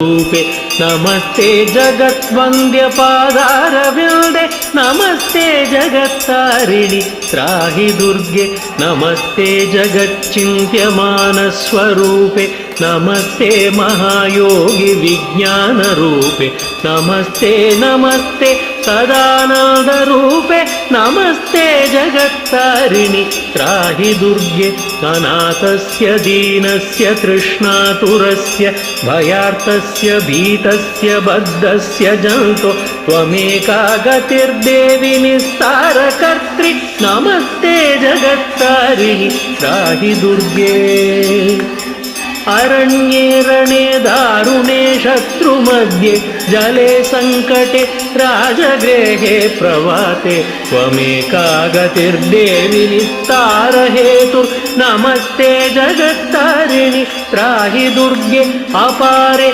रूपे नमस्ते जगद्वन्द्यपादारविन्दे नमस्ते जगत्तारिणि त्राहि दुर्गे नमस्ते जगच्चिन्त्यमानस्वरूपे नमस्ते महायोगी विज्ञानरूपे नमस्ते नमस्ते सदानन्दरूपे नमस्ते जगत्तारिणि त्राहि दुर्गे अनाथस्य दीनस्य तृष्णातुरस्य भयार्तस्य भीतस्य बद्धस्य जन्तो त्वमेका गतिर्देवि निस्तारकर्त्री नमस्ते जगत्तारिणि त्राहि दुर्गे अरण्ये रणे दारुणे शत्रुमध्ये जले संकटे राजगृहे प्रभाते त्वमेका गतिर्देवि निस्तारहेतुर्नमस्ते जगत्तारिणि त्राहि दुर्गे अपारे